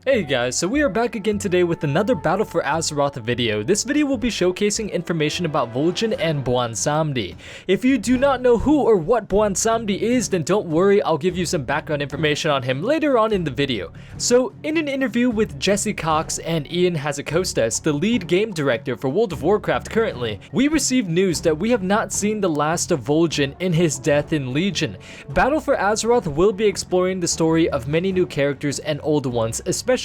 Hey guys, so we are back again today with another Battle for Azeroth video. This video will be showcasing information about Vol'jin and Bwonsamdi. If you do not know who or what Bwonsamdi is, then don't worry, I'll give you some background information on him later on in the video. So, in an interview with Jesse Cox and Ian Hazzikostas, the lead game director for World of Warcraft currently, we received news that we have not seen the last of Vol'jin in his death in Legion. Battle for Azeroth will be exploring the story of many new characters and old ones, especially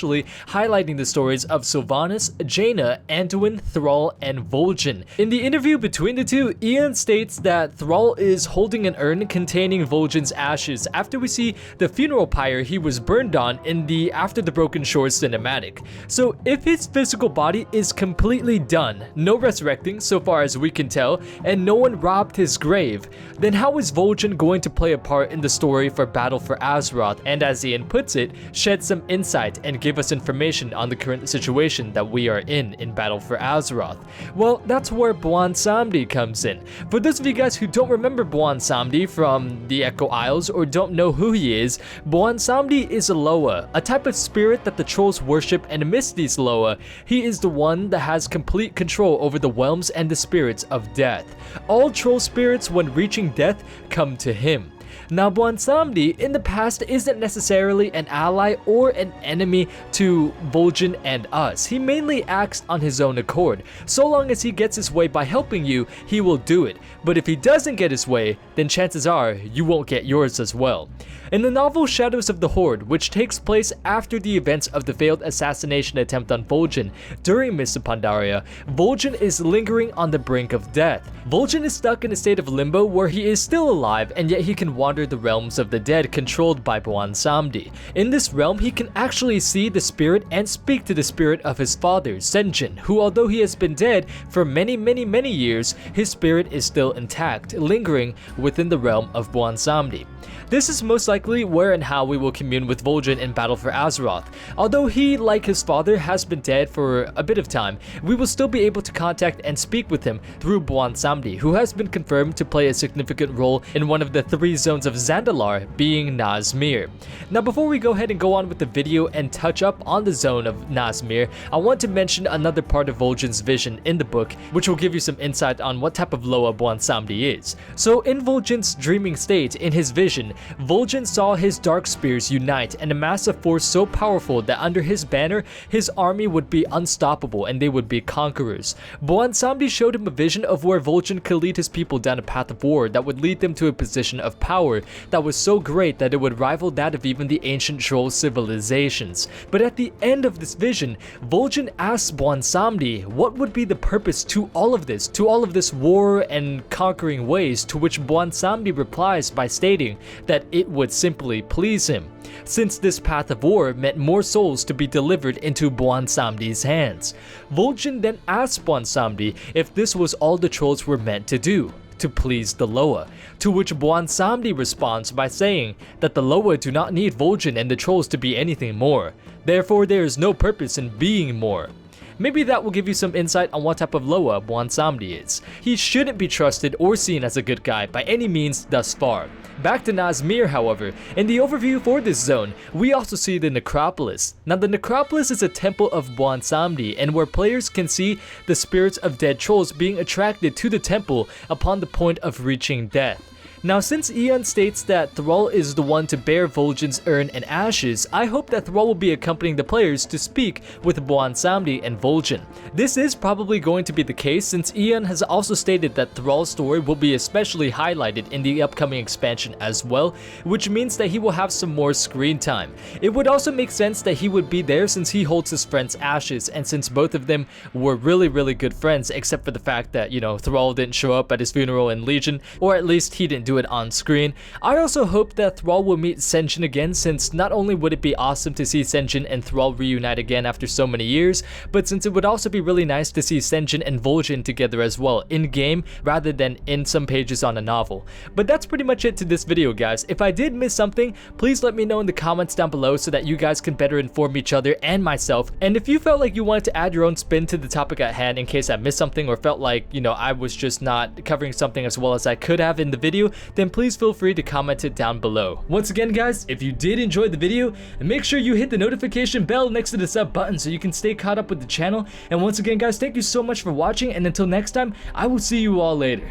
highlighting the stories of Sylvanas, Jaina, Anduin, Thrall, and Vol'jin. In the interview between the two, Ian states that Thrall is holding an urn containing Vol'jin's ashes after we see the funeral pyre he was burned on in the After the Broken Shores cinematic. So if his physical body is completely done, no resurrecting so far as we can tell, and no one robbed his grave, then how is Vol'jin going to play a part in the story for Battle for Azeroth, and as Ian puts it, shed some insight and give us information on the current situation that we are in Battle for Azeroth? Well, that's where Bwonsamdi comes in. For those of you guys who don't remember Bwonsamdi from the Echo Isles or don't know who he is, Bwonsamdi is a Loa, a type of spirit that the trolls worship, and amidst these Loa, he is the one that has complete control over the realms and the spirits of death. All troll spirits when reaching death come to him. Now, Bwonsamdi in the past isn't necessarily an ally or an enemy to Vol'jin and us. He mainly acts on his own accord. So long as he gets his way by helping you, he will do it. But if he doesn't get his way, then chances are you won't get yours as well. In the novel Shadows of the Horde, which takes place after the events of the failed assassination attempt on Vol'jin during Mists of Pandaria, Vol'jin is lingering on the brink of death. Vol'jin is stuck in a state of limbo where he is still alive and yet he can wander the realms of the dead controlled by Bwonsamdi. In this realm, he can actually see the spirit and speak to the spirit of his father, Sen'jin, who although he has been dead for many years, his spirit is still intact, lingering within the realm of Bwonsamdi. This is most likely where and how we will commune with Vol'jin in Battle for Azeroth. Although he, like his father, has been dead for a bit of time, we will still be able to contact and speak with him through Bwonsamdi, who has been confirmed to play a significant role in one of the 3 zones of Zandalar, being Nazmir. Now, before we go ahead and go on with the video and touch up on the zone of Nazmir, I want to mention another part of Vol'jin's vision in the book, which will give you some insight on what type of Loa Bwonsamdi is. So in Vol'jin's dreaming state, in his vision, Vol'jin saw his dark spears unite and amass a force so powerful that under his banner, his army would be unstoppable and they would be conquerors. Bwonsamdi showed him a vision of where Vol'jin could lead his people down a path of war that would lead them to a position of power that was so great that it would rival that of even the ancient troll civilizations. But at the end of this vision, Vol'jin asked Bwonsamdi what would be the purpose to all of this war and conquering ways, to which Bwonsamdi replies by stating that it would simply please him, since this path of war meant more souls to be delivered into Bwonsamdi's hands. Vol'jin then asked Bwonsamdi if this was all the trolls were meant to do, to please the Loa, to which Bwonsamdi responds by saying that the Loa do not need Vol'jin and the trolls to be anything more, therefore there is no purpose in being more. Maybe that will give you some insight on what type of Loa Bwonsamdi is. He shouldn't be trusted or seen as a good guy by any means thus far. Back to Nazmir, however, in the overview for this zone, we also see the Necropolis. Now, the Necropolis is a temple of Bwonsamdi, and where players can see the spirits of dead trolls being attracted to the temple upon the point of reaching death. Now, since Ian states that Thrall is the one to bear Vol'jin's urn and ashes, I hope that Thrall will be accompanying the players to speak with Bwonsamdi and Vol'jin. This is probably going to be the case since Ian has also stated that Thrall's story will be especially highlighted in the upcoming expansion as well, which means that he will have some more screen time. It would also make sense that he would be there since he holds his friend's ashes, and since both of them were really good friends, except for the fact that, Thrall didn't show up at his funeral in Legion, or at least he didn't do it on screen. I also hope that Thrall will meet Sen'jin again, since not only would it be awesome to see Sen'jin and Thrall reunite again after so many years, but since it would also be really nice to see Sen'jin and Vol'jin together as well in game rather than in some pages on a novel. But that's pretty much it to this video, guys. If I did miss something, please let me know in the comments down below so that you guys can better inform each other and myself. And if you felt like you wanted to add your own spin to the topic at hand in case I missed something or felt like, I was just not covering something as well as I could have in the video, then please feel free to comment it down below. Once again guys, if you did enjoy the video, make sure you hit the notification bell next to the sub button so you can stay caught up with the channel. And once again guys, thank you so much for watching, and until next time, I will see you all later.